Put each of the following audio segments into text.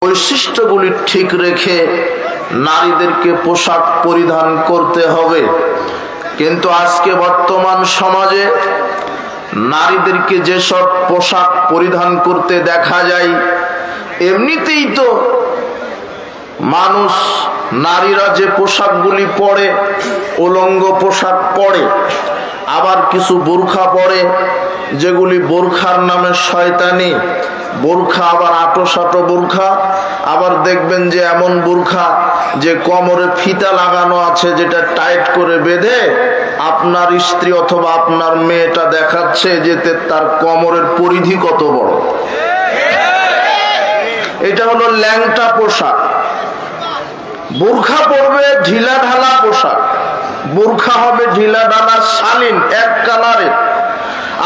বৈশিষ্ট্যগুলি ঠিক রেখে নারীদেরকে পোশাক পরিধান করতে হবে। কিন্তু আজকে বর্তমান সমাজে নারীদেরকে যেসব পোশাক পরিধান করতে দেখা যায়, এমনিতেই তো মানুষ নারীরা যে পোশাকগুলি পরে উলঙ্গ পোশাক পরে, আবার কিছু বোরখা পরে যেগুলি বোরখার নামে শয়তানি বোরখা, আবার আটোসাটো বোরখা। আবার দেখবেন যে এমন বোরখা যে কোমরে ফিতা লাগানো আছে, যেটা টাইট করে বেঁধে আপনার স্ত্রী অথবা আপনার মেয়েটা দেখাচ্ছে যে তার কোমরের পরিধি কত বড়। এটা হলো ল্যাংটা পোশাক। বোরখা পরবে ঢিলা ঢালা পোশাক, বোরখা হবে ঢিলা ঢালা শালীন এক কালারের।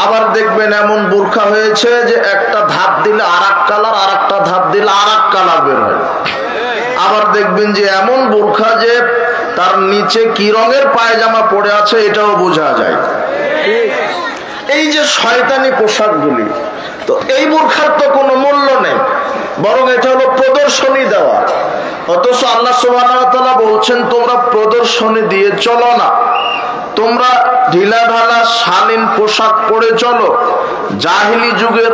আবার দেখবেন এমন বোরখা হয়েছে যে একটা ধাপ দিলে আর এক কালার, আর একটা ধাপ দিলে আর এক কালার বের হয়। আবার দেখবেন যে এমন বোরখা যে তার নিচে কি রঙের পায়জামা পরে আছে এটাও বোঝা যায়। এই যে শয়তানি পোশাকগুলি, তো এই বোরখার তো কোনো মূল্য নেই, বরং এটা হলো প্রদর্শনী দেওয়া। অথচ আল্লাহ সুবহানাহু ওয়া তাআলা বলছেন তোমরা প্রদর্শনী দিয়ে চলো না, তোমরা ঢিলা ঢালা শালীন পোশাক পরে চলো, জাহিলি যুগের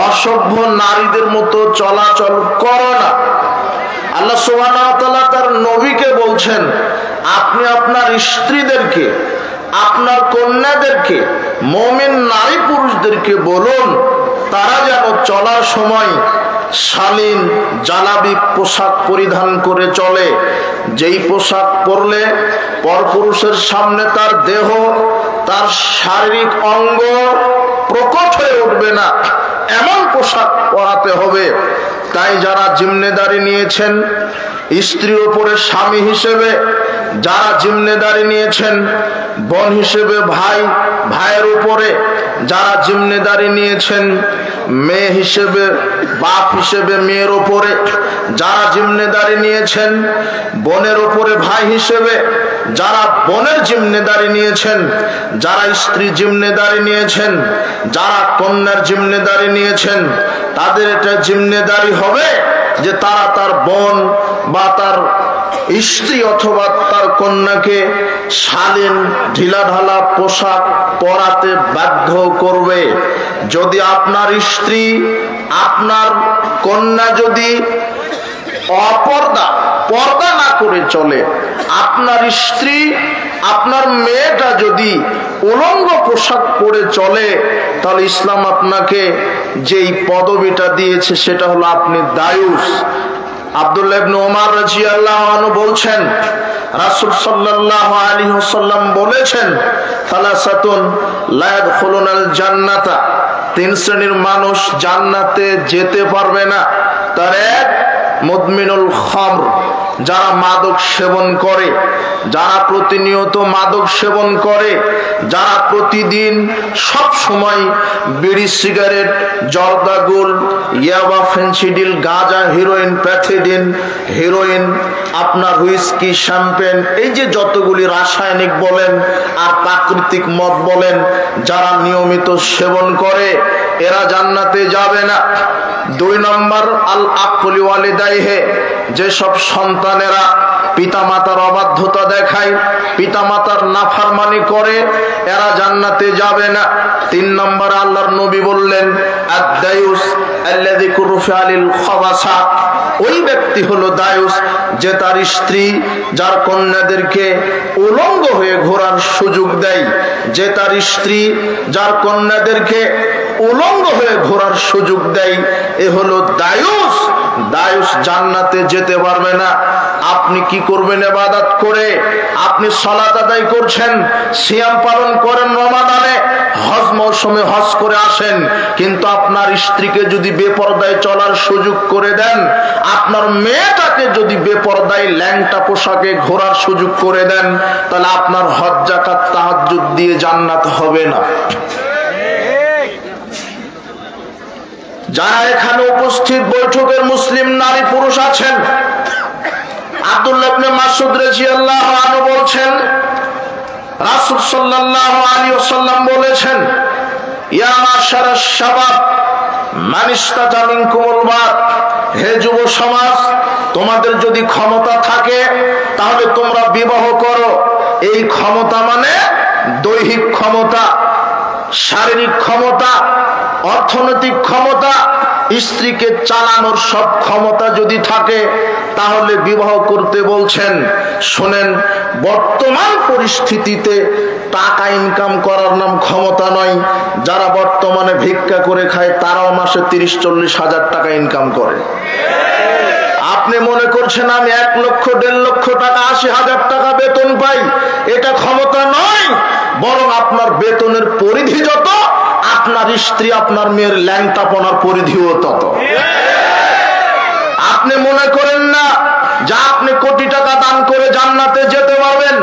অসভ্য নারীদের মতো চলাচল করো না। আল্লাহ সুবহানাহু ওয়া তাআলা তার নবীকে বলছেন আপনি আপনার স্ত্রীদেরকে, আপনার কন্যাদেরকে, মুমিন নারী পুরুষদেরকে বলুন তারা যেন চলার সময় শালীন জালাবি পোশাক পরিধান করে চলে। যেই পোশাক পরলে পরপুরুষের সামনে তার দেহ, তার শারীরিক অঙ্গ প্রকট হয়ে উঠবে না, এমন পোশাক পরাতে হবে। তাই যারা জিম্মেদারি নিয়েছেন স্ত্রীর উপরে স্বামী হিসেবে, যারা জিম্মেদারি নিয়েছেন বোন হিসেবে ভাই, ভাইয়ের উপরে যারা জিম্মেদারি নিয়েছেন মেয়ে হিসেবে, বাপ হিসেবে মেয়ের উপরে, যারা জিম্মেদারি নিয়েছেন বোনের উপরে ভাই হিসেবে, যারা বোনের জিম্মেদারি নিয়েছেন, যারা স্ত্রী জিম্মেদারি নিয়েছেন, যারা কন্যার জিম্মেদারি নিয়েছেন, তাদের এটা জিম্মেদারি হবে যে তারা তার বোন বা তার স্ত্রী অথবা তার কন্যাকে শালীন ঢিলাঢালা পোশাক পরাতে বাধ্য করবে। যদি আপনার স্ত্রী, আপনার কন্যা যদি পর্দা না করে চলে, আপনার স্ত্রী, আপনার মেয়েটা যদি উলঙ্গ পোশাক পরে চলে, তাহলে ইসলাম আপনাকে যেই পদবিটা দিয়েছে সেটা হলো আপনি দায়ুস। আব্দুল্লাহ ইবনে ওমর রাদিয়াল্লাহু আনহু বলছেন রাসূল সাল্লাল্লাহু আলাইহি ওয়াসাল্লাম বলেছেন সালাসাতুন লা ইয়াদখুলুনাল জান্নাতা, তিন শ্রেণীর মানুষ জান্নাতে যেতে পারবে না। তার এক মুদমিনুল খামর, যারা মাদক সেবন করে, যারা প্রতিনিয়ত মাদক সেবন করে, যারা প্রতিদিন সব সময় বিড়ি সিগারেট জর্দাগুল ইয়াবা ফেন্সিডিল গাঁজা হেরোইন প্যাথিডিন হেরোইন আপনার হুইস্কি শ্যাম্পেন, এই যে যতগুলি রাসায়নিক বলেন আর প্রাকৃতিক মদ বলেন, যারা নিয়মিত সেবন করে এরা জান্নাতে যাবে না। দুই নম্বর আল আকলি ওয়ালিদাইহে, যেসব সন্তানেরা পিতামাতার অবাধ্যতা দেখায়, পিতামাতার নাফরমানি করে, এরা জান্নাতে যাবে না। তিন নম্বর আল্লাহর নবী বললেন আদ-দায়ুস আল্লাযী কুরফা লিল খাবাসা, ওই ব্যক্তি হলো দায়ুস যে তার স্ত্রী, যার কন্যাদেরকে উলঙ্গ হয়ে ঘোরার সুযোগ দেয়, যে তার স্ত্রী, যার কন্যাদেরকে উলঙ্গ হয়ে ঘোরার সুযোগ দেয়, এ হলো দায়ুস। দায়ুস জান্নাতে যেতে পারবে না। আপনি কি করবেন ইবাদত করে? আপনি সালাত আদায় করছেন, সিয়াম পালন করেন রমাদানে, হজ মৌসুমে হজ করে আসেন, কিন্তু আপনার স্ত্রীকে যদি বেপরদায় চলার সুযোগ করে দেন, আপনার মেয়েটাকে যদি বেপরদায় ল্যাংটা পোশাকে ঘোরার সুযোগ করে দেন, তাহলে আপনার হজ যাকাত তাহাজ্জুদ দিয়ে জান্নাত হবে না। যারা এখানে উপস্থিত বৈঠকের মুসলিম নারী পুরুষ আছেন, আব্দুল্লাহ ইবনে মাসউদ রাদিয়াল্লাহু আনহু বলছেন রাসূল সাল্লাল্লাহু আলাইহি ওয়াসাল্লাম বলেছেন ইয়া মাশারাশ শাবাব মান ইসতাতা মিনকুমুল বাত, হে যুব সমাজ, তোমাদের যদি ক্ষমতা থাকে তাহলে তোমরা বিবাহ করো। এই ক্ষমতা মানে দৈহিক ক্ষমতা, শারীরিক ক্ষমতা, অর্থনৈতিক ক্ষমতা, স্ত্রীকে চালানোর সব ক্ষমতা যদি থাকে তাহলে বিবাহ করতে বলছেন। শোনেন, বর্তমান পরিস্থিতিতে টাকা ইনকাম করার নাম ক্ষমতা নয়। যারা বর্তমানে ভিক্ষা করে খায় তারাও মাসে 30-40 হাজার টাকা ইনকাম করে। আপনি মনে করছেন আমি 1 লক্ষ 1.5 লক্ষ টাকা 80,000 টাকা বেতন পাই, এটা ক্ষমতা নয়, বরং আপনার বেতনের পরিধি যত, আপনার স্ত্রী আপনার মেয়ের ল্যাংটাপনার পরিধিও তত। আপনি মনে করেন না যে আপনি কোটি টাকা দান করে জান্নাতে যেতে পারবেন,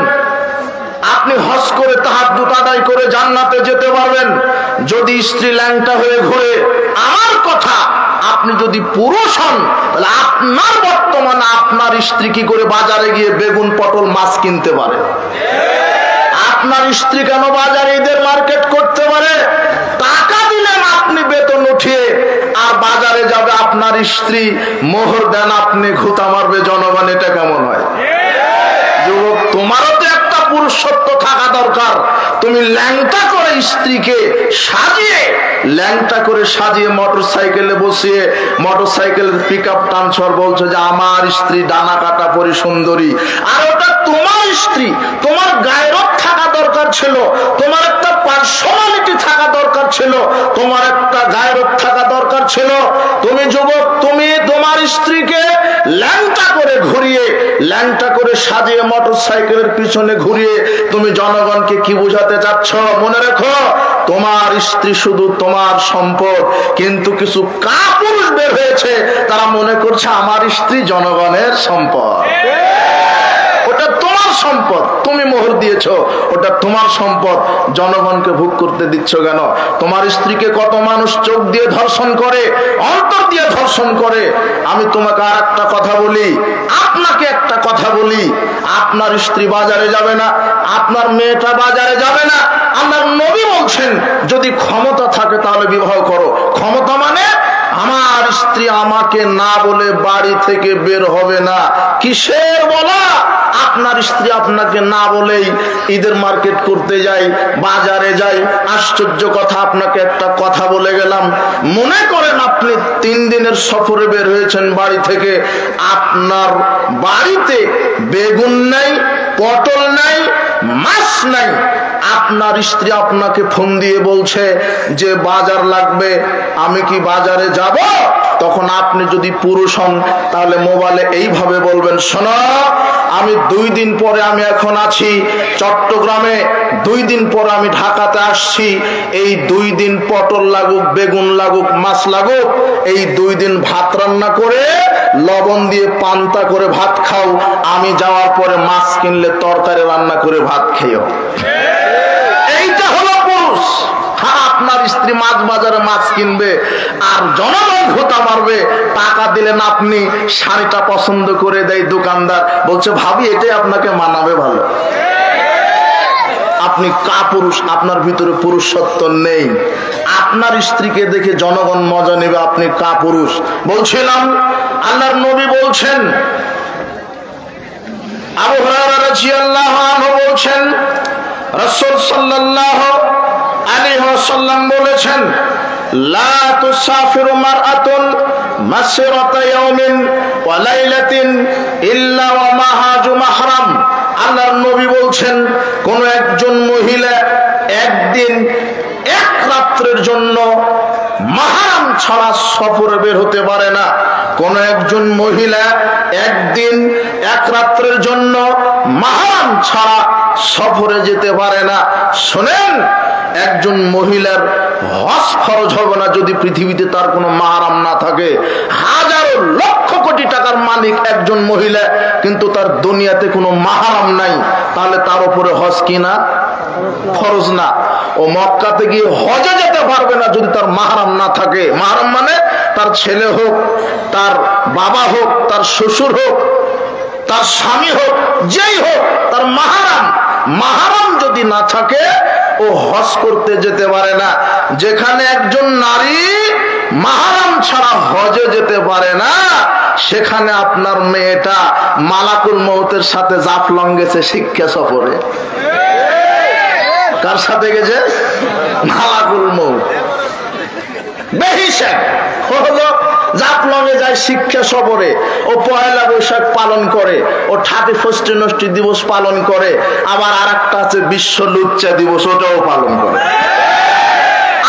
আপনি হজ করে তাহাজ্জুদ আদায় করে জান্নাতে যেতে পারবেন যদি স্ত্রী ল্যাংটা হয়ে ঘুরে। আমার কথা, আপনি যদি পুরুষ হন তাহলে আপনার বর্তমানে আপনার স্ত্রী কি করে বাজারে গিয়ে বেগুন পটল মাছ কিনতে পারে? আপনার স্ত্রী কেন বাজারে ঈদের মার্কেট করতে পারে? টাকা দিলেন আপনি বেতন উঠিয়ে, আর বাজারে যাবে আপনার স্ত্রী, মোহর দেন আপনি ঘুতা মারবে জনগণ। এটা কেমন হয়? যুবক, তোমারও তো একটা পুরুষত্ব থাকা দরকার। তুমি ল্যাংটা করে স্ত্রীকে সাজিয়ে, ল্যাংটা করে সাজিয়ে মোটরসাইকেলে বসিয়ে মোটরসাইকেলের পিকআপ টানছর বলছো যে আমার স্ত্রী ডানা কাটা পরি সুন্দরী। আর ওটা তোমার স্ত্রী, তোমার গায়রত থাকা দরকার ছিল, তোমার একটা পার্সোনালিটি থাকা দরকার ছিল, তোমার একটা গায়রত থাকা দরকার ছিল। তুমি যুবক, তুমি তোমার স্ত্রীকে ল্যাংটা করে ঘুরিয়ে, ল্যাংটা করে সাজিয়ে মোটরসাইকেলের পিছনে ঘুরিয়ে তুমি জনগণকে কি বোঝাতে চাচ্ছ? মনে রেখো, তোমার স্ত্রী শুধু তোমার সম্পদ, কিন্তু কিছু কাপুরুষ বের হয়েছে, তারা মনে করছে আমার স্ত্রী জনগণের সম্পদ। ওটা তোমার সম্পদ, তুমি মোহর দিয়েছ, ওটা তোমার সম্পদ, জনগণকে ভোগ করতে দিচ্ছ কেন? তোমার স্ত্রীকে কত মানুষ চোখ দিয়ে ধর্ষণ করে, অন্তর দিয়ে ধর্ষণ করে। আমি তোমাকে আর একটা কথা বলি, আপনাকে একটা কথা বলি, আপনার স্ত্রী বাজারে যাবে না, আপনার মেয়েটা বাজারে যাবে না। আমার নবী বলছেন যদি ক্ষমতা থাকে তাহলে বিবাহ করো। ক্ষমতা মানে আমার স্ত্রী আমাকে না বলে বাড়ি থেকে বের হবে না। কিসের বলা? আপনার স্ত্রী আপনাকে না বলেই ঈদের মার্কেট করতে যায়, বাজারে যায়। আশ্চর্য কথা, আপনাকে একটা কথা বলে গেলাম, মনে করেন আপনি 3 দিনের সফরে বের হয়েছেন বাড়ি থেকে, আপনার বাড়িতে বেগুন নাই, পটল নাই, মাছ নাই। আপনার স্ত্রী আপনাকে ফোন দিয়ে বলছে যে বাজার লাগবে, আমি কি বাজারে যাব? তখন আপনি যদি পুরুষ হন তাহলে মোবাইলে এইভাবে বলবেন, শোনো, আমি 2 দিন পরে আমি এখন আছি চট্টগ্রামে, 2 দিন পরে আমি ঢাকাতে আসছি। এই 2 দিন পটল লাগুক, বেগুন লাগুক, মাছ লাগুক, এই 2 দিন ভাত রান্না করে লবণ দিয়ে পান্তা করে ভাত খাও। আমি যাওয়ার পরে মাছ কিনলে তরকারি রান্না করে ভাত খেও। এইটা হলো পুরুষ। হ্যাঁ, আপনার স্ত্রী মাছ বাজারে মাছ কিনবে আর জনগণ ভোতা মারবে। টাকা দিলেন আপনি, শাড়িটা পছন্দ করে দেয় দোকানদার, বলছে ভাবি এটাই আপনাকে মানাবে ভালো। আপনি কাপুরুষ, আপনার ভিতরে পুরুষত্ব নেই। আপনার স্ত্রীকে দেখে জনগণ মজা নেবে, আপনি কাপুরুষ। বলছিলাম আল্লাহর নবী বলছেন, আবু হুরায়রা রাদিয়াল্লাহু আনহু বলছেন, রাসূল সাল্লাল্লাহু আলাইহি ওয়াসাল্লাম বলেছেন, লা তুসাফিরু মারআতুন মাসিরাতা ইয়াউমিন ওয়া লাইলাতিন ইল্লা ওয়া মাহাজু মাহরাম। আল্লাহর নবী বলছেন, কোন একজন মহিলা একদিন 1 রাত্রের জন্য মাহরাম ছাড়া সফরে বের হতে পারে না। কোন একজন মহিলা একদিন 1 রাত্রের জন্য মাহরাম ছাড়া সফরে যেতে পারে না। শোনেন, একজন মহিলার হজ ফরজ হবে না যদি পৃথিবীতে তার কোনো মাহরাম না থাকে। হাজারো লক্ষ কোটি টাকার মালিক একজন মহিলা, কিন্তু তার দুনিয়াতে কোনো মাহরাম নাই, তাহলে তার উপরে হজ কি না? ফরজ না। ও মক্কাতে গিয়ে হজে যেতে পারবে না যদি তার মাহরাম না থাকে। মাহরাম মানে তার ছেলে হোক, তার বাবা হোক, তার শ্বশুর হোক, তার স্বামী হোক, যেই হোক, তার মাহরাম। মাহরাম যদি না থাকে ও হজ করতে যেতে পারে না। যেখানে একজন নারী মাহরাম ছাড়া হজে যেতে পারে না, সেখানে আপনার মেয়েটা মালাকুল মউতের সাথে জাফলং গেছে শিক্ষা সফরে। কার সাথে গেছে? মালাকুল মউত। বেহিসাব হলো জাফলংয়ে যায় শিক্ষা সফরে, ও পয়লা বৈশাখ পালন করে, ও 31st নষ্টি দিবস পালন করে, আবার আরেকটা আছে বিশ্ব লুচ্চা দিবস, ওটাও পালন করে।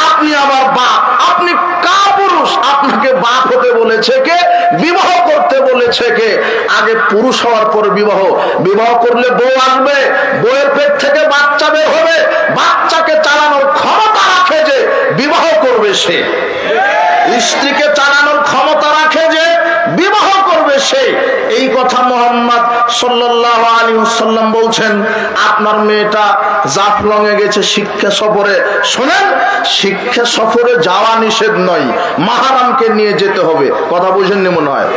আপনি আমার বাপ, আপনি কাপুরুষ, আপনাকে বাপ হতে বলেছে কে? বিবাহ করতে বলেছে কে? আগে পুরুষ হওয়ার পর বিবাহ। বিবাহ করলে বউ আসবে, বউয়ের পেট থেকে বাচ্চা বের হবে, বাচ্চাকে চালানোর ক্ষমতা রাখে যে বিবাহ করবে সে। স্ত্রীকে চালানোর ক্ষমতা রাখে যে বিবাহ করবে সে। এই কথা মুহাম্মদ সাল্লাল্লাহু আলাইহি ওয়াসাল্লাম বলছেন। আপনার মেয়েটা জাফলং এ গেছে শিক্ষা সফরে। শুনেন, শিক্ষা সফরে যাওয়া নিষেধ নয়, মাহরামকে নিয়ে যেতে হবে। কথা বুঝেননি মনে হয়?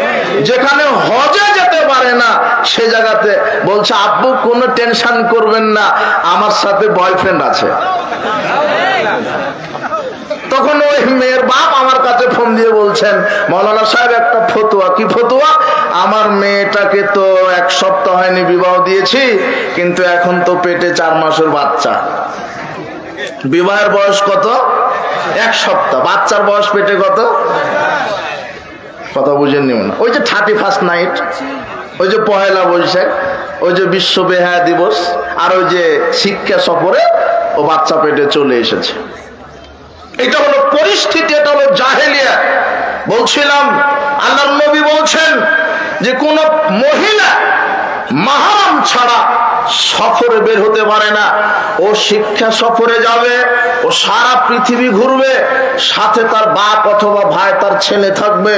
যেখানে হজে যেতে পারে না সে জায়গাতে বলছে আব্বু কোনো টেনশন করবেন না, আমার সাথে বয়ফ্রেন্ড আছে। তখন ওই মেয়ের বাপ আমার কাছে ফোন দিয়ে বলছেন, মৌলানা সাহেব একটা ফতোয়া। কি ফতোয়া? আমার মেয়েটাকে তো 1 সপ্তাহ হয়নি বিবাহ দিয়েছি, কিন্তু এখন তো পেটে 4 মাসের বাচ্চা। বিবাহের বয়স কত? 1 সপ্তাহ। বাচ্চার বয়স পেটে কত? কথা বুঝেননি মনে? ওই যে 31st নাইট, ওই যে পহেলা বৈশাখ, ওই যে বিশ্ব বেহায়া দিবস, আর ওই যে শিক্ষা সফরে ও বাচ্চা পেটে চলে এসেছে। এটা হলো পরিস্থিতি, এটা হলো জাহেলিয়া। বলছিলাম আল্লাহর নবী বলছেন যে কোন মহিলা মাহরাম ছাড়া সফরে বের হতে পারে না। ও শিক্ষা সফরে যাবে, ও সারা পৃথিবী ঘুরবে, সাথে তার বাপ অথবা ভাই, তার ছেলে থাকবে,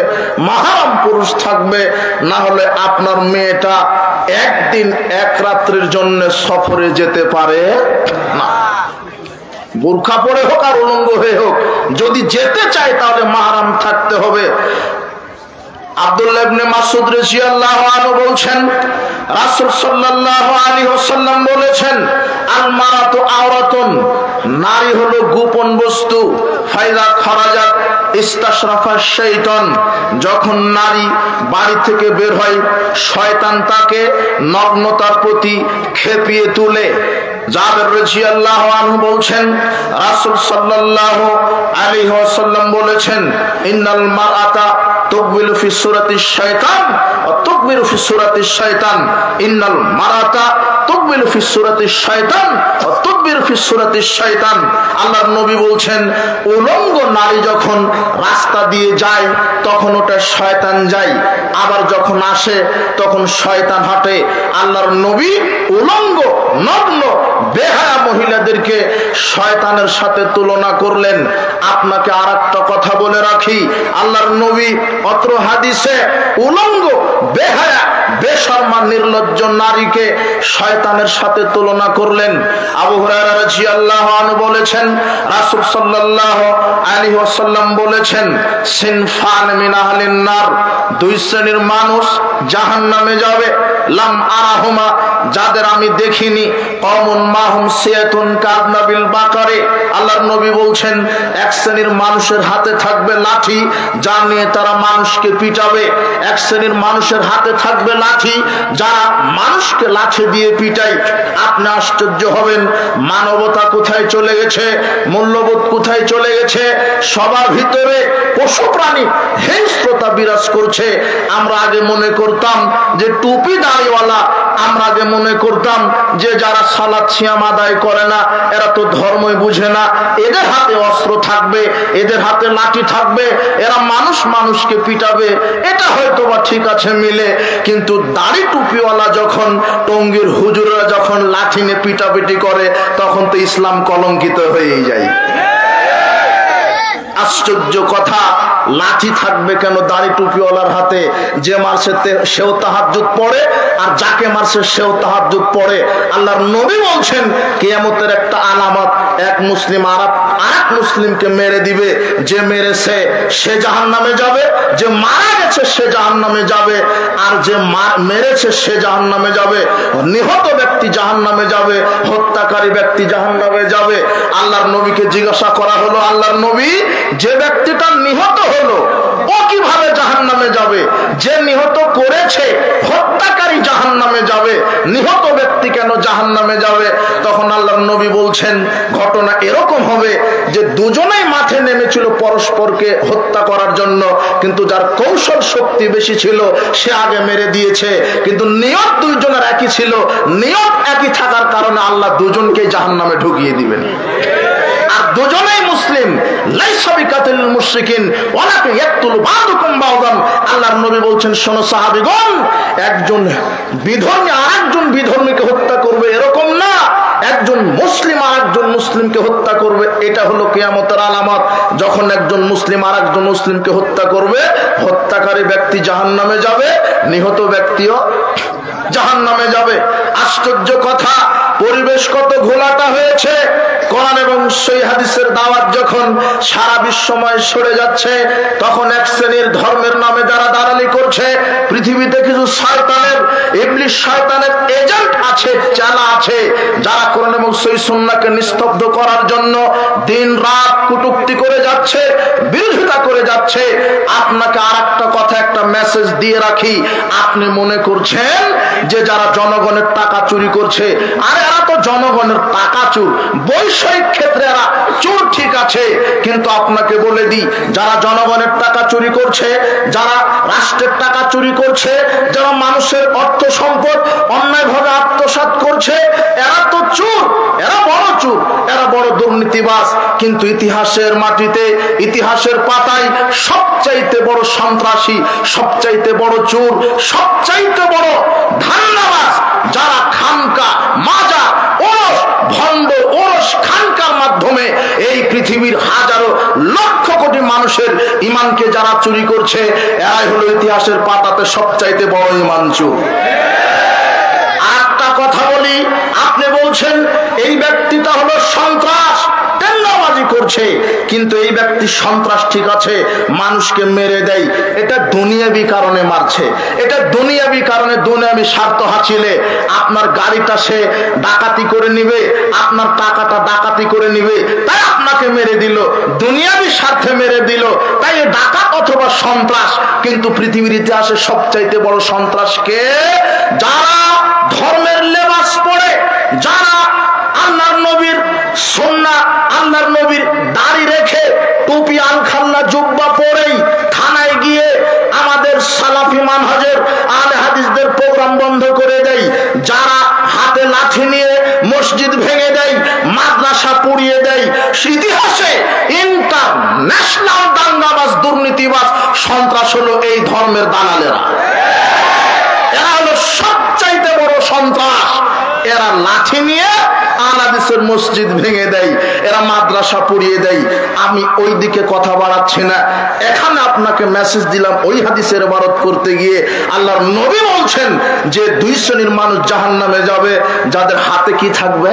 মাহরাম পুরুষ থাকবে। না হলে আপনার মেয়েটা একদিন 1 রাত্রির জন্য সফরে যেতে পারে না। বোরখা পরে হোক আর উলঙ্গ হয়ে হোক, যদি যেতে চায় তাহলে মাহরাম থাকতে হবে। আব্দুল্লাহ ইবনে মাসউদ রাদিয়াল্লাহু আনহু বলছেন, রাসূল সাল্লাল্লাহু আলাইহি ওয়াসাল্লাম বলেছেন, আল মারাতু আওরাতুন, নারী হলো গোপন বস্তু। ফাইদা খারাজাত ইস্তাশরাফা শাইতান, যখন নারী বাড়ি থেকে বের হয় শয়তান তাকে নগ্নতার প্রতি খেপিয়ে তোলে। জাবের রাদিয়াল্লাহু আনহু বলছেন, রাসূল সাল্লাল্লাহু আলাইহি ওয়াসাল্লাম বলেছেন, ইন্নাল মারআতা তুকবিলু ফি সূরাতিশ শাইতান ওয়া তুকবিলু ফি সূরাতিশ শাইতান, ইন্নাল মারআতা তুকবিলু ফি সূরাতিশ শাইতান ওয়া তুকবিলু ফি সূরাতিশ শাইতান। আল্লাহর নবী বলছেন, উলঙ্গ নারী যখন রাস্তা দিয়ে যায় তখন ওটা শয়তান যায়, আবার যখন আসে তখন শয়তান হাঁটে। আল্লাহর নবী উলঙ্গ নগ্ন বেহায়া মহিলাদেরকে শয়তানের সাথে তুলনা করলেন। আপনাকে আরেকটা কথা বলে রাখি, আল্লাহর নবী অত্র হাদিসে উলঙ্গ বেহায়া বেশরমা নির্লজ্জ নারীকে শয়তানের সাথে তুলনা করলেন। আবু হুরায়রা রাদিয়াল্লাহু আনহু বলেছেন, রাসূল সাল্লাল্লাহু আলাইহি ওয়াসাল্লাম বলেছেন, সিনফান মিন আহলিন নার, 2 শ্রেণীর মানুষ জাহান্নামে যাবে। লাম আরাহুমা, যাদের আমি দেখিনি। কওমুন মাহুম সিয়াতুন কাদনাবিল বাকারে, আল্লাহর নবী বলছেন 1 শ্রেণীর মানুষের হাতে থাকবে লাঠি, যা নিয়ে তারা মানুষকে পিটাবে। 1 শ্রেণীর মানুষের হাতে থাকবে লাঠি, যারা মানুষকে লাঠি দিয়ে পিটায়। আপনি আশ্চর্য হবেন, মানবতা কোথায় চলে গেছে, মূল্যবোধ কোথায় চলে গেছে। সবার ভিতরে পশু প্রাণী হিংস্রতা বিরাজ করছে। আমরা আগে মনে করতাম যে টুপি দাড়িওয়ালা, আমরা আগে মনে করতাম যে যারা সালাত সিয়াম আদায় করে না এরা তো ধর্মই বুঝে না, এদের হাতে অস্ত্র থাকবে, এদের হাতে লাঠি থাকবে, এরা মানুষকে পিটাবে। এটা হয়তো বা ঠিক আছে মিলে, কিন্তু দাড়ি টুপিওয়ালা যখন, টঙ্গীর হুজুররা যখন লাঠি নিয়ে পিটাপিটি করে, তখন তো ইসলাম কলঙ্কিত হয়েই যায়। আশ্চর্য কথা, লাঠি থাকবে কেন দাড়ি টুপিওয়ালার হাতে? যে মারছে সেও তাহাজ্জুদ পড়ে, আর যাকে মারছে সেও তাহাজ্জুদ পড়ে। আল্লাহর নবী বলছেন, কিয়ামতের একটা আলামত, এক মুসলিম আরেক মুসলিমকে মেরে দিবে। যে মেরেছে সে জাহান্নামে যাবে, যে মারা গেছে সে জাহান্নামে যাবে। আর আর যে মেরেছে সে জাহান্নামে যাবে, নিহত ব্যক্তি জাহান্নামে যাবে, হত্যাকারী ব্যক্তি জাহান্নামে যাবে। আল্লাহর নবীকে জিজ্ঞাসা করা হলো, আল্লাহর নবী, যে ব্যক্তিটা নিহত হলো ও কিভাবে জাহান্নামে যাবে? যে নিহত করেছে, হত্যাকারী জাহান্নামে যাবে, নিহত ব্যক্তি কেন জাহান্নামে যাবে? তখন আল্লাহর নবী বলছেন, ঘটনা এরকম হবে যে দুজনেই মাঠে নেমেছিল পরস্পরকে হত্যা করার জন্য, কিন্তু যার কৌশল শক্তি বেশি ছিল সে আগে মেরে দিয়েছে, কিন্তু নিয়ত দুইজনের একই ছিল। নিয়ত একই থাকার কারণে আল্লাহ দুজনকে জাহান্নামে ঢুকিয়ে দিবেন। আর দুজনেই মুসলিম। লাইসা বিকাতিল মুশরিকিন ওয়ালাকিন ইয়াকতুলু বা'দুকুম বা'দান। আল্লাহর নবী বলছেন, শোনো সাহাবীগণ, একজন বিধর্মী আরেকজন বিধর্মীকে হত্যা করবে এরকম না, একজন মুসলিম আরেকজন মুসলিমকে হত্যা করবে। এটা হলো কিয়ামতের আলামত। যখন একজন মুসলিম আরেকজন মুসলিমকে হত্যা করবে, হত্যাকারী ব্যক্তি জাহান্নামে যাবে, নিহত ব্যক্তিও জাহান্নামে যাবে। আশ্চর্য কথা, পরিবেশ কত ঘোলাটা হয়েছে। কোরআন এবং সহিহ হাদিসের দাওয়াত যখন সারা বিশ্বময় ছড়ে যাচ্ছে, তখন এক শ্রেণীর ধর্মের নামে যারা দালালি করছে, পৃথিবীতে কিছু শয়তানের, ইবলিস শয়তানের এজেন্ট আছে, চালা আছে, যারা কোরআন এবং সহিহ সুন্নাহকে নিস্তব্ধ করার জন্য দিন রাত কটূক্তি করে যাচ্ছে, বিরোধিতা করে যাচ্ছে। আপনাকে আরেকটা কথা, একটা মেসেজ দিয়ে রাখি, আপনি মনে করছেন যে যারা জনগণের টাকা চুরি করছে, আরে এরা তো জনগণের টাকা চোর, বৈষয়িক ক্ষেত্রে এরা চোর ঠিক আছে, কিন্তু আপনাকে বলে দিই, যারা জনগণের টাকা চুরি করছে, যারা রাষ্ট্রের টাকা চুরি করছে, যারা মানুষের অর্থ সম্পদ অন্যায়ভাবে আত্মসাৎ করছে, এরা তো চোর, এরা বড় চোর, এরা বড় দুর্নীতিবাজ। কিন্তু ইতিহাসের মাটিতে, ইতিহাসের পাতায় সবচাইতে বড় সন্ত্রাসী, সবচাইতে বড় চোর, সবচাইতে বড় ধান্দাবাজ যারা খানকা, মাজার, ওরস, ভণ্ড ওরস খানকার মাধ্যমে এই পৃথিবীর হাজারো লক্ষ কোটি মানুষের ঈমানকে যারা চুরি করছে, এরাই হলো ইতিহাসের পাতাতে সবচাইতে বড় ঈমান চোর। আরেকটা কথা বলি, আপনি বলছেন এই ব্যক্তিটা হলো সন্ত্রাস, টেন্ডারবাজি করছে, কিন্তু এই ব্যক্তি সন্ত্রাস ঠিক আছে, মানুষকে মেরে দেয়, এটা দুনিয়াবি কারণে মারছে, এটা দুনিয়াবি কারণে, দুনিয়াবি স্বার্থ হাসিলে আপনার গাড়িটা সে ডাকাতি করে নিবে, আপনার টাকাটা ডাকাতি করে নিবে, তাই আপনাকে মেরে দিল, দুনিয়াবি স্বার্থে মেরে দিল, তাই ডাকাত অথবা সন্ত্রাস। কিন্তু পৃথিবীর ইতিহাসে সবচাইতে বড় সন্ত্রাস কে? যারা ধর্মের লেবাস পরে, যারা আল্লাহর নবীর সুন্নাহ, আল্লাহর নবীর দাড়ি রেখে, টুপি আলখাল্লা জুব্বা পরেই থানায় গিয়ে আমাদের সালাফি মানহাজের আহলে হাদিসদের প্রোগ্রাম বন্ধ করে দেয়, যারা হাতে লাঠি নিয়ে মসজিদ ভেঙে দেয়, মাদ্রাসা পুড়িয়ে দেয়। ইতিহাসে ইন্টারন্যাশনাল দাঙ্গাবাজ, দুর্নীতিবাজ, সন্ত্রাস হলো এই ধর্মের দালালেরা। এরা হলো সবচাইতে বড় সন্ত্রাস। এরা লাঠি নিয়ে আহলাদিসের মসজিদ ভেঙে দেয়, এরা মাদ্রাসা পুড়িয়ে দেয়। আমি ওই দিকে কথা বাড়াচ্ছি না, এখানে আপনাকে মেসেজ দিলাম। ওই হাদিসের ইবারত করতে গিয়ে আল্লাহর নবী বলছেন যে দুই শ্রেণীর মানুষ জাহান্নামে যাবে, যাদের হাতে কি থাকবে?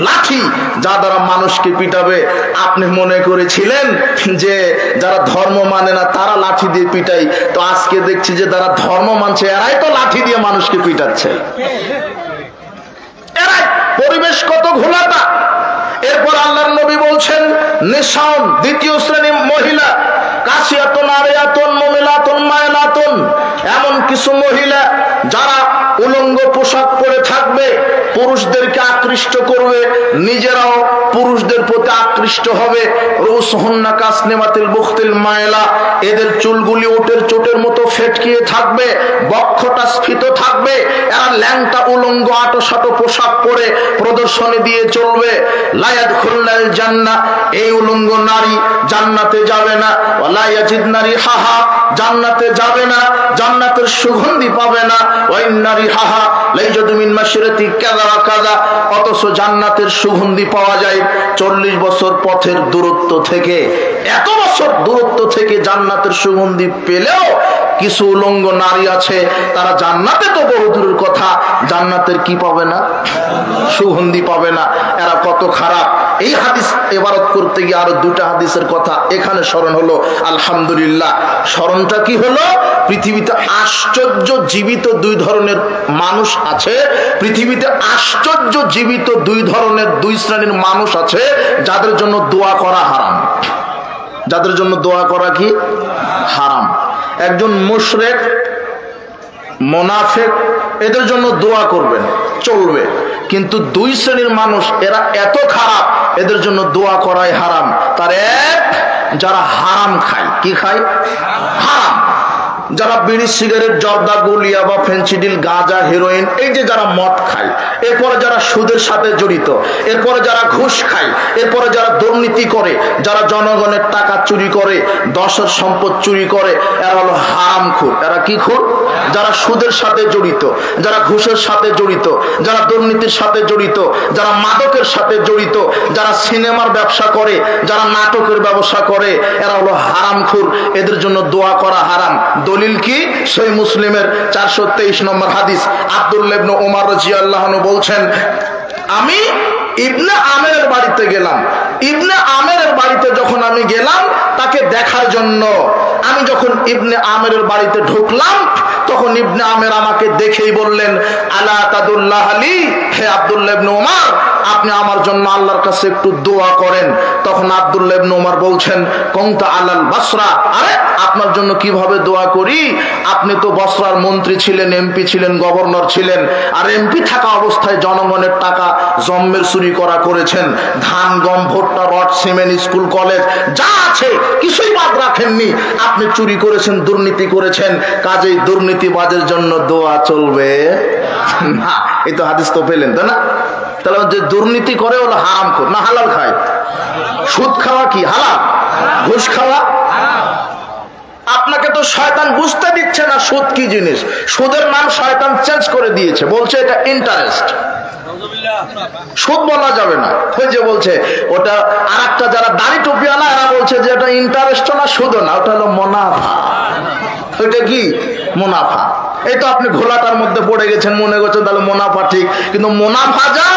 লাঠি, যা দ্বারা মানুষকে পিটাবে। আপনি মনে করেছিলেন যে যারা ধর্ম মানে না তারা লাঠি দিয়ে পিটাই, তো আজকে দেখছি যে যারা ধর্ম মানছে এরাই তো লাঠি দিয়ে মানুষকে পিটাচ্ছে। এরাই, পরিবেশ কত ঘোলাটা। এরপর আল্লাহর নবী বলছেন, নিসাউন, দ্বিতীয় শ্রেণী মহিলা, কাসিয়াতুন আরিয়াতুন মুমিলাতুন মায়লাতুন, এমন কিছু মহিলা যারা উলঙ্গ পোশাক পরে থাকবে, পুরুষদেরকে আকৃষ্ট করবে, নিজেরাও পুরুষদের প্রতি আকৃষ্ট হবে। রুসহুন্না কাসনিমাতিল বুখতিল মায়লা, এদের চুলগুলি ওটের চোটের মতো ফেটকিয়ে থাকবে, বক্ষটা স্ফীত থাকবে, এরা ল্যাংটা উলঙ্গ আটোসাটো পোশাক পরে প্রদর্শনী দিয়ে চলবে। লা ইয়াদখুলুল জান্নাহ, এই উলঙ্গ নারী জান্নাতে যাবে না। ওয়ালা ইয়াজিদনা রিহাহা, জান্নাতে যাবে না, জান্নাতের সুগন্ধি পাবে না। ওয়া ইন্না রিহাহা লাইজাদু মিন মাশরাতি কাযা ওয়া কাযা, অথচ জান্নাতের সুগন্ধি পাওয়া যায় 40 বছর পথের দূরত্ব থেকে। এত বছর দূরত্ব থেকে জান্নাতের সুগন্ধি পেলেও কিছু উলঙ্গ নারী আছে, তারা জান্নাতে তো বহু দূরের কথা, জান্নাতের কি পাবে না? সুগন্ধি পাবে না। এরা কত খারাপ। এই হাদিস ইবারত করতে গিয়ে আরো দুটা হাদিসের কথা এখানে স্মরণ হলো। আলহামদুলিল্লাহ, স্মরণটা কি হলো? পৃথিবীতে আশ্চর্য জীবিত দুই ধরনের মানুষ আছে, পৃথিবীতে আশ্চর্য জীবিত দুই শ্রেণীর মানুষ আছে যাদের জন্য দোয়া করা হারাম। যাদের জন্য দোয়া করা কি হারাম? একজন মুশরিক, মুনাফিক, এদের জন্য দোয়া করবেন, চলবে। কিন্তু দুই শ্রেণীর মানুষ, এরা এত খারাপ, এদের জন্য দোয়া করাই হারাম। তার এক, যারা হারাম খায়। কি খায়? হারাম। যারা বিড়ি, সিগারেট, জর্দা, গুলিয়া বা ফেন্সিডিল, গাঁজা, হেরোইন, এই যে যারা মদ খায়, এরপরে যারা সুদের সাথে জড়িত, এরপরে যারা ঘুষ খায়, এরপরে যারা দুর্নীতি করে, যারা জনগণের টাকা চুরি করে, দশের সম্পদ চুরি করে, এরা হলো হারামখোর। এরা কি খোর? যারা সুদের সাথে জড়িত, যারা ঘুষের সাথে জড়িত, যারা দুর্নীতির সাথে জড়িত, যারা মাদকের সাথে জড়িত, যারা সিনেমার ব্যবসা করে, যারা নাটকের ব্যবসা করে, এরা হলো হারামখোর। এদের জন্য দোয়া করা হারাম। দলিল কি? সহিহ মুসলিমের 423 নম্বর হাদিস। আব্দুল্লাহ ইবনে ওমর রাদিয়াল্লাহু আনহু বলছেন, আমি ইবনে আমেরের বাড়িতে গেলাম। ইবনে আমেরের বাড়িতে যখন আমি গেলাম তাকে দেখার জন্য, আমি যখন ইবনে আমেরের বাড়িতে ঢুকলাম তখন ইবনে আমের আমাকে দেখেই বললেন, আলা তাদুল্লাহ আলী, হে আব্দুল্লাহ ইবনে ওমর, আপনি আমার জন্য আল্লাহর কাছে একটু দোয়া করেন। তখন আব্দুল্লাহ ইবনে ওমর বলছেন, কুনতা আলাল বসরা, আরে আপনার জন্য কিভাবে দোয়া করি? আপনি তো বসরার মন্ত্রী ছিলেন, এমপি ছিলেন, গভর্নর ছিলেন, আর এমপি থাকা অবস্থায় জনগণের টাকা জম্মের চুরি করেছেন। ধান, গম, ভুট্টা, রড, সিমেন্ট, স্কুল, কলেজ যা আছে কিছুই বাদ রাখেননি। আপনি চুরি করেছেন, দুর্নীতি করেছেন, কাজেই দুর্নীতিবাজের জন্য দোয়া চলবে না। এই তো হাদিস তো পেলেন, তাই না? তাহলে যে দুর্নীতি করে হলো হারামখোর, না হালাল খায়? সুদ খাওয়া কি হালাল? ঘুষ খাওয়া? আপনাকে তো শয়তান বুঝতে দিচ্ছে না সুদ কি জিনিস। সুদের নাম শয়তান চেঞ্জ করে দিয়েছে, বলছে এটা ইন্টারেস্ট। সুদ বলা যাবে না। ওই যে বলছে ওটা, আর একটা যারা দাড়ি টুপিওয়ালা এরা বলছে যে এটা ইন্টারেস্ট না, সুদ না, ওটা হলো মুনাফা। ওইটা কি? মুনাফা। এই তো আপনি ঘোলাটার মধ্যে পড়ে গেছেন, মনে করছেন তাহলে মুনাফা ঠিক, কিন্তু মুনাফা যা,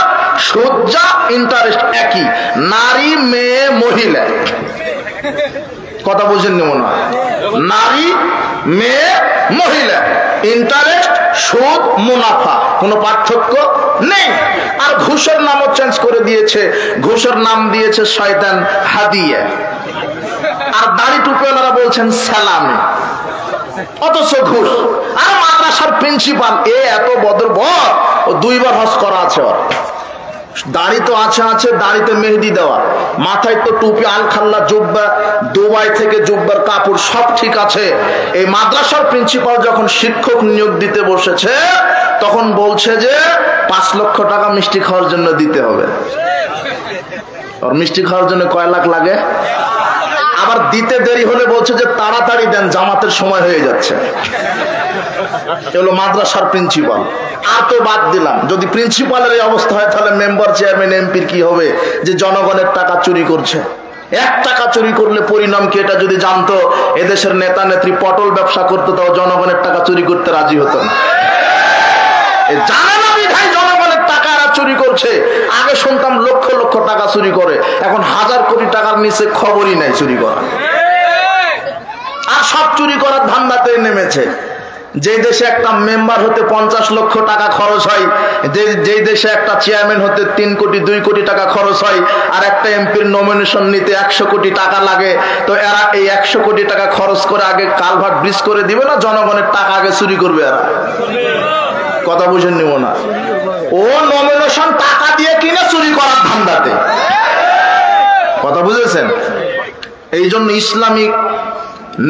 সুদ যা, ইন্টারেস্ট একই। নারী, মেয়ে, মহিলা, কথা বুঝেননি মনে হয়? নারী, মেয়ে, মহিলা, ইন্টারেস্ট, সুদ, মুনাফা, কোনো পার্থক্য নেই। আর ঘুষের নামও চেঞ্জ করে দিয়েছে, ঘুষের নাম দিয়েছে শয়তান হাদিয়া। আর দাড়ি টুপিওয়ালারা বলছেন সালামি, অথচ ঘুষ। আর মাদ্রাসার প্রিন্সিপাল, এত বদর বর, ও 2 বার হজ করা আছে, ওর দাড়ি তো আছে, দাড়িতে মেহেদি দেওয়া, মাথায় তো টুপি, আলখাল্লা, জুব্বা, দুবাই থেকে জুব্বার কাপড় সব ঠিক আছে। এই মাদ্রাসার প্রিন্সিপাল যখন শিক্ষক নিয়োগ দিতে বসেছে তখন বলছে যে 5 লক্ষ টাকা মিষ্টি খাওয়ার জন্য দিতে হবে। আর মিষ্টি খাওয়ার জন্য কয় লাখ লাগে? আবার দিতে দেরি হলে বলছে যে তাড়াতাড়ি দেন, জামাতের সময় হয়ে যাচ্ছে। এগুলো মাদ্রাসার প্রিন্সিপাল। আর তো বাদ দিলাম, যদি প্রিন্সিপালের এই অবস্থা হয় তাহলে মেম্বার, চেয়ারম্যান, এমপির কি হবে? যে জনগণের টাকা চুরি করছে। 1 টাকা চুরি করলে পরিণাম কি, এটা যদি জানতো এদেশের নেতা নেত্রী পটল ব্যবসা করতো, তাও জনগণের টাকা চুরি করতে রাজি হতো না। জানে না বিধায় জনগণের টাকা এরা চুরি করছে। আগে শুনতাম লক্ষ লক্ষ টাকা চুরি করে, এখন 1000 কোটি টাকার নিচে খবরই নাই চুরি করা। আর সব চুরি করার ধান্দাতে নেমেছে। যে দেশে একটা মেম্বার হতে 50 লক্ষ টাকা খরচ হয়, যে দেশে একটা চেয়ারম্যান হতে 3 কোটি 2 কোটি টাকা খরচ হয়, আর একটা এমপির নমিনেশন নিতে 100 কোটি টাকা লাগে, তো এরা এই 100 কোটি টাকা খরচ করে আগে কালভার্ট ব্রিজ করে দিবে না জনগণের টাকা আগে চুরি করবে এরা? কথা বুঝেন নিব না? ও নমিনেশন টাকা দিয়ে কিনে চুরি করার ধান্দাতে। কথা বুঝেছেন? এই জন্য ইসলামিক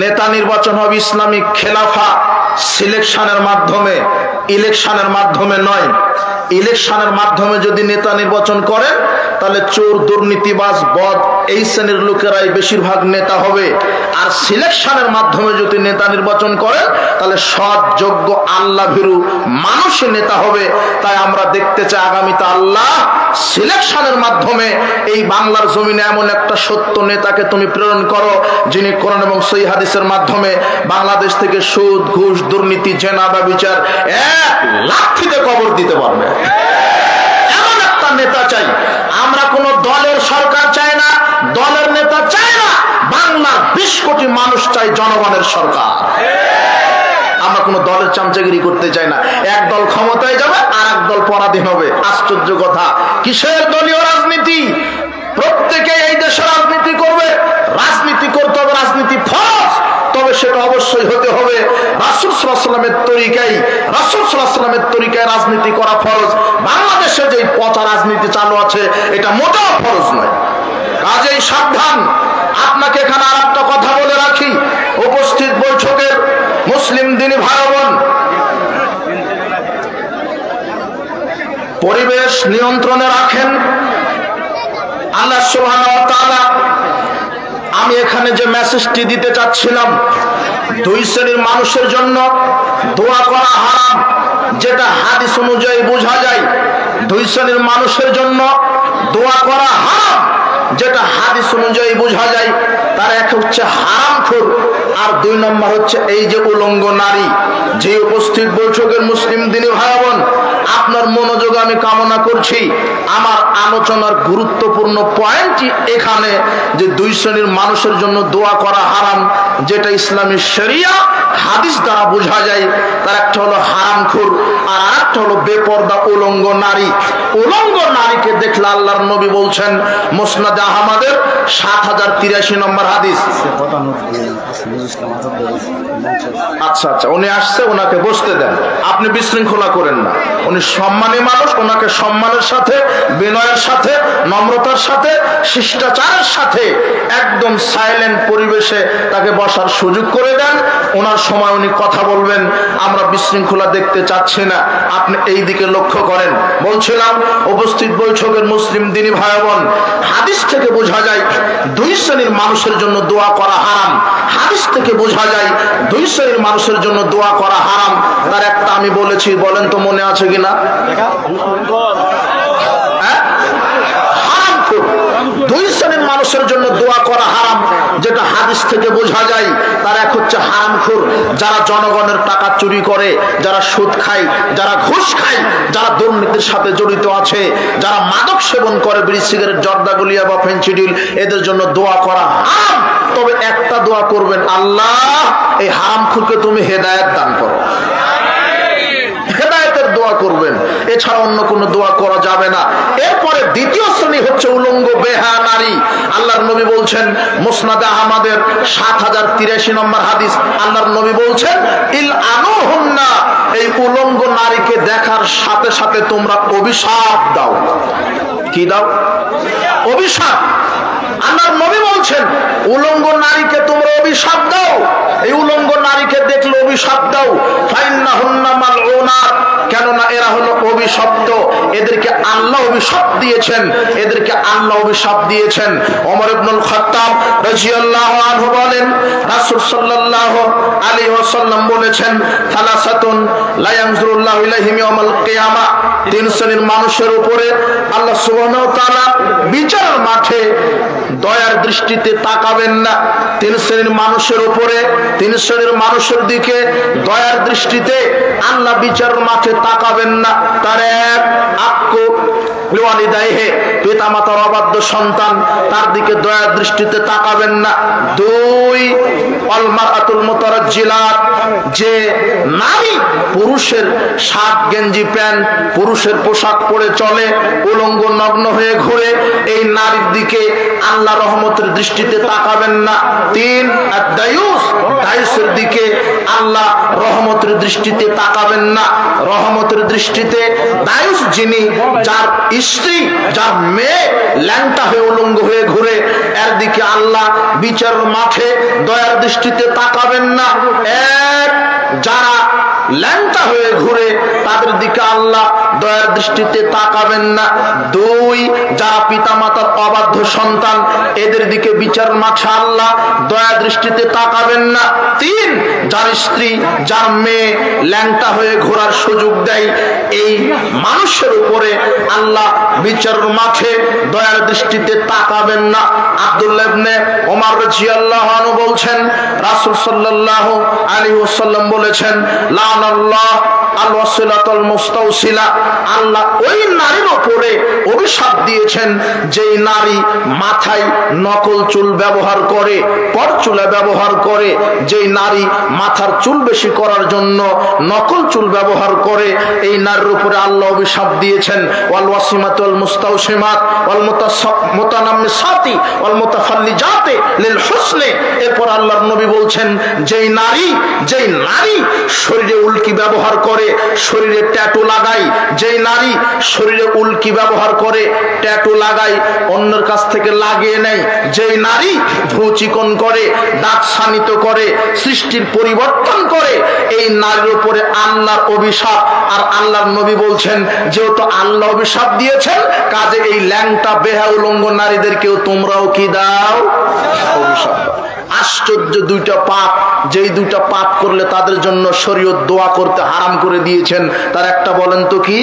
নেতা নির্বাচন হবে, ইসলামিক খেলাফা সিলেকশনের মাধ্যমে, ইলেকশনের মাধ্যমে নয়। ইলেকশনের মাধ্যমে যদি নেতা নির্বাচন করেন তাহলে চোর, দুর্নীতিবাজ, বদ, এই শ্রেণীর লোকেরাই বেশিরভাগ নেতা হবে। আর সিলেকশনের মাধ্যমে যদি নেতা নির্বাচন করেন তাহলে সৎ, যোগ্য, আল্লাহ ভীরু মানুষই নেতা হবে। তাই আমরা দেখতে চাই আগামীতে আল্লাহ সিলেকশনের মাধ্যমে এই বাংলার জমিনে এমন একটা সত্য নেতাকে তুমি প্রেরণ করো, যিনি কোরআন এবং সহিহ হাদিসের মাধ্যমে বাংলাদেশ থেকে সুদ, ঘুষ, দুর্নীতি, জেনা, ব্যভিচার 1 লাঠিতে কবর দিতে পারবে। এমন একটা নেতা চাই আমরা। কোন দলের সরকার চাই না, দলের নেতা চাই না, বাংলার 20 কোটি মানুষ চাই জনগণের সরকার। আমরা কোনো দলের চামচাগিরি করতে চাই না। এক দল ক্ষমতায় যাবে আর এক দল পরাধীন হবে। আশ্চর্য কথা, কিসের দলীয় রাজনীতি? প্রত্যেকে এই দেশে রাজনীতি করবে, রাজনীতি করতে হবে, রাজনীতি ফরজ, তবে সেটা অবশ্যই হতে হবে রাসূল সাল্লাল্লাহু আলাইহি ওয়াসাল্লামের তরিকায়। রাসূল সাল্লাল্লাহু আলাইহি ওয়াসাল্লামের তরিকায় রাজনীতি করা ফরজ। বাংলাদেশে যে পচা রাজনীতি চালু আছে এটা মোটেও ফরজ নয়। কাজেই সাবধান। আপনাকে এখানে আর একটা কথা বলে রাখি, উপস্থিত বৈঠকের মুসলিম দিনী ভাই বোন, পরিবেশ নিয়ন্ত্রণে রাখেন। আল্লাহ সুবহানাহু ওয়া তাআলা, আমি এখানে যে মেসেজটি দিতে চাচ্ছিলাম, দুই শ্রেণীর মানুষের জন্য দোয়া করা হারাম, যেটা হাদিস অনুযায়ী বোঝা যায়। দুই শ্রেণীর মানুষের জন্য দোয়া করা হারাম, যেটা হাদিস অনুযায়ী বোঝা যায়। তার এক হচ্ছে হারামখোর, আর দুই নম্বর হচ্ছে এই যে উলঙ্গ নারী। যে উপস্থিত বৈঠকের মুসলিম দিনী ভাই বোন, আপনার মনোযোগ আমি কামনা করছি। আমার আলোচনার গুরুত্বপূর্ণ পয়েন্টটি এখানে যে দুই শ্রেণীর মানুষের জন্য দোয়া করা হারাম, যেটা ইসলামী শরিয়া হাদিস দ্বারা বোঝা যায়। তার একটা হলো হারামখোর, আর আরেকটা হলো বেপরদা উলঙ্গ নারী। উলঙ্গ নারীকে দেখলে আল্লাহর নবী বলছেন, মুসনাদ আহমদের ৭০৮৩ নম্বর হাদিস। আচ্ছা আচ্ছা, উনি আসছে, ওনাকে বসতে দেন, আপনি বিশৃঙ্খলা করেন না। উনি সম্মানী মানুষ, ওনাকে সম্মানের সাথে, বিনয়ের সাথে, নম্রতার সাথে, শিষ্টাচারের সাথে একদম সাইলেন্ট পরিবেশে তাকে বসার সুযোগ করে দেন। ওনার সময় উনি কথা বলবেন, আমরা বিশৃঙ্খলা দেখতে চাচ্ছি না। আপনি এই দিকে লক্ষ্য করেন। বলছিলাম, উপস্থিত বৈঠকের মুসলিম দিনী ভাই বোন, হাদিস থেকে বোঝা যায় দুই শ্রেণীর মানুষের জন্য দোয়া করা হারাম। হাদিস থেকে বোঝা যায় দুই শ্রেণীর মানুষের জন্য দোয়া করা হারাম। তার একটা আমি বলেছি, বলেন তো মনে আছে কিনা? হারামখোর, দুই শ্রেণীর মানুষের জন্য দোয়া করা হারাম, যেটা হাদিস থেকে বোঝা যায়। তার এক হচ্ছে হারামখোর, যারা জনগণের টাকা চুরি করে, যারা সুদ খায়, যারা ঘুষ খায়, যারা দুর্নীতির সাথে জড়িত আছে, যারা মাদক সেবন করে, বিড়ি সিগারেট, জর্দা, গুলিয়া বা ফেন্সিডিল, এদের জন্য দোয়া করা হারাম। তবে একটা দোয়া করবেন, আল্লাহ এই হারামখোরকে তুমি হেদায়েত দান করো। হেদায়েতের দোয়া করবেন, এছাড়া অন্য কোনো দোয়া করা যাবে না। এরপরে দ্বিতীয় শ্রেণী হচ্ছে উলঙ্গ বেহায়া নারী। আল্লাহর নবী বলছেন, মুসনাদে আহমদের ৭০৮৩ নম্বর হাদিস, আল্লাহর নবী বলছেন, ইল আনুহুন্না, এই উলঙ্গ নারীকে দেখার সাথে সাথে তোমরা অভিশাপ দাও। কি দাও? অভিশাপ। আল্লাহর নবী বলছেন, উলঙ্গ নারীকে তোমরা অভিশাপ দাও। এই উলঙ্গ নারীকে দেখলে অভিশাপ দাও। ফাইন্নাহুন্না মালউনাত, কেননা এরা হলো অভিশপ্ত। এদেরকে আল্লাহ অভিশাপ দিয়েছেন, এদেরকে আল্লাহ অভিশাপ দিয়েছেন। ওমর ইবনুল খাত্তাব রাদিয়াল্লাহু আনহু বলেন, রাসূল সাল্লাল্লাহু আলাইহি ওয়াসাল্লাম বলেছেন, সালাসাতুন লা ইয়ানজুরুল্লাহু ইলাইহিম ইয়াউমাল কিয়ামা, তিন শ্রেণীর মানুষের উপরে আল্লাহ সুবহানাহু ওয়া তাআলা বিচারের মাঠে দয়ার দৃষ্টিতে তাকাবেন না। তিন শ্রেণীর মানুষের উপরে, তিন শ্রেণীর মানুষের দিকে দয়ার দৃষ্টিতে আল্লাহ বিচারের মাঠে তাকাবেন না। তার এক, আক্কু লিওয়ালিদাইহি, পিতা মাতার অবাধ্য সন্তান, তার দিকে দয়ার দৃষ্টিতে তাকাবেন না। দুই, আল মারআতুল মুতারাজ্জিলাত, যে নারী পুরুষের শার্ট গেঞ্জি প্যান্ট, পুরুষের পোশাক পরে চলে, উলঙ্গ নগ্ন হয়ে ঘুরে, এই নারীর দিকে আল্লাহ রহমতের দৃষ্টিতে তাকাবেন না। তিন, আদ-দায়ুস, দায়ুসের দিকে আল্লাহ রহমতের দৃষ্টিতে তাকাবেন না। রহমতের দৃষ্টিতে দায়ুস যিনি, যার স্ত্রী, যার মেয়ে ল্যাংটা হয়ে উলঙ্গ হয়ে ঘুরে, এর দিকে আল্লাহ বিচারের মাঠে দয়ার দৃষ্টিতে তাকাবেন না। এক, যারা ল্যাংটা হয়ে ঘুরে, তাদের দিকে আল্লাহ দয়ার দৃষ্টিতে তাকাবেন না। দুই, যারা পিতা মাতার অবাধ্য সন্তান, এদের দিকে বিচার মাঠে আল্লাহ দয়া দৃষ্টিতে তাকাবেন না। তিন, যার স্ত্রী, যার মেয়ে ল্যাংটা হয়ে ঘোরার সুযোগ দেয়, এই মানুষের উপরে আল্লাহ বিচার মাঠে দয়ার দৃষ্টিতে তাকাবেন না। আব্দুল্লাহ ইবনে ওমর রাদিয়াল্লাহু আনহু বলছেন, রাসূল সাল্লাল্লাহু আলাইহি ওয়াসাল্লাম বলেছেন, লানাল্লাহ আল ওয়াসিলাতুল মুস্তাওসিলা, আল্লাহ ওই নারীর উপরে অভিশাপ দিয়েছেন যেই নারী মাথায় নকল চুল ব্যবহার করে, পরচুলা ব্যবহার করে, যেই নারী মাথার চুল বেশি করার জন্য নকল চুল ব্যবহার করে, এই নারীর উপরে আল্লাহ অভিশাপ দিয়েছেন। ওয়াল ওয়াসিমাতুল মুস্তাওসিমাত ওয়াল মুতানাম্মিসাতি ওয়াল মুতাফাল্লিজাতি লিল হুসনি। এরপর আল্লাহর নবী বলছেন যেই নারী শরীরে উল্কি ব্যবহার করে, শরীরে ট্যাটু লাগায়, যেই নারী শরীরে উল্কি ব্যবহার করে, ট্যাটু লাগায়, অন্যের কাছ থেকে লাগিয়ে নেয়, যেই নারী ভ্রু চিকন করে, দাঁত শানিত করে, সৃষ্টির পরিবর্তন করে, এই নারীর উপরে আল্লাহর অভিশাপ। আর আল্লাহর নবী বলছেন যেহেতু আল্লাহ অভিশাপ দিয়েছেন, কাজে এই ল্যাংটা বেহা উলঙ্গ নারীদেরকেও তোমরাও কি দাও? অভিশাপ। আশ্চর্য দুইটা পাপ, যেই দুইটা পাপ করলে তাদের জন্য শরীয়ত দোয়া করতে হারাম করে দিয়েছেন, তার একটা বলেন তো কি?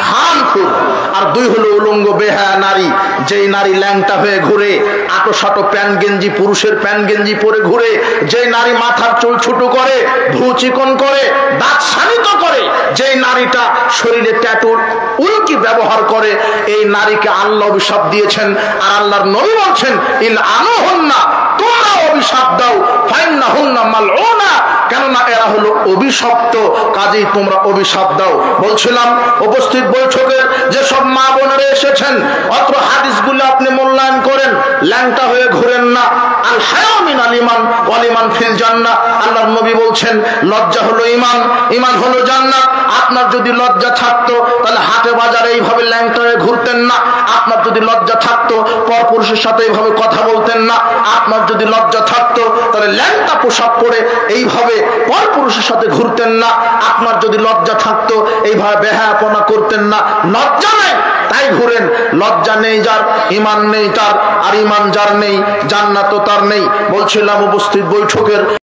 হারামখোর। আর দুই হলো উলঙ্গ বেহায়া নারী, যেই নারী ল্যাংটা হয়ে ঘুরে, আটো সাটো প্যান্ট গেঞ্জি, পুরুষের প্যান্ট গেঞ্জি পরে ঘুরে, যেই নারী মাথার চুল ছোট করে, ভ্রু চিকন করে, দাঁত শানিত করে, যেই নারীটা শরীরে ট্যাটুর উল্কি ব্যবহার করে, এই নারীকে আল্লাহ অভিশাপ দিয়েছেন। আর আল্লাহর নবী বলছেন ইল আনুহুন্না, তোমরা অভিশাপ দাও, ফাইন্নাহুন্না মালউনা, কেননা এরা হলো অভিশপ্ত, কাজেই তোমরা অভিশাপ দাও। বলছিলাম উপস্থিত বৈঠকের যেসব মা বোনেরা এসেছেন, অত্র হাদিসগুলো আপনি মূল্যায়ন করেন, ল্যাংটা হয়ে ঘুরেন না। আল হায়া মিনাল ঈমান ওয়াল ঈমান ফিল জান্নাহ। আল্লাহর নবী বলছেন লজ্জা হলো ঈমান, ঈমান হলো জান্নাত। আপনার যদি লজ্জা থাকতো তাহলে হাটে বাজারে এইভাবে ল্যাংটা হয়ে ঘুরতেন না। আপনার যদি লজ্জা থাকতো পরপুরুষের সাথে এইভাবে কথা বলতেন না। আপনার যদি লজ্জা থাকতো তাহলে ল্যাংটা পোশাক পরে এইভাবে পরপুরুষের সাথে ঘুরতেন না। আপনার যদি লজ্জা থাকতো এইভাবে বেহায়াপনা করতেন না। লজ্জা নেই তাই ঘুরেন। লজ্জা নেই যার, ঈমান নেই তার, আর ঈমান যার নেই, জান্নাতও তার নেই। বলছিলাম উপস্থিত বৈঠকের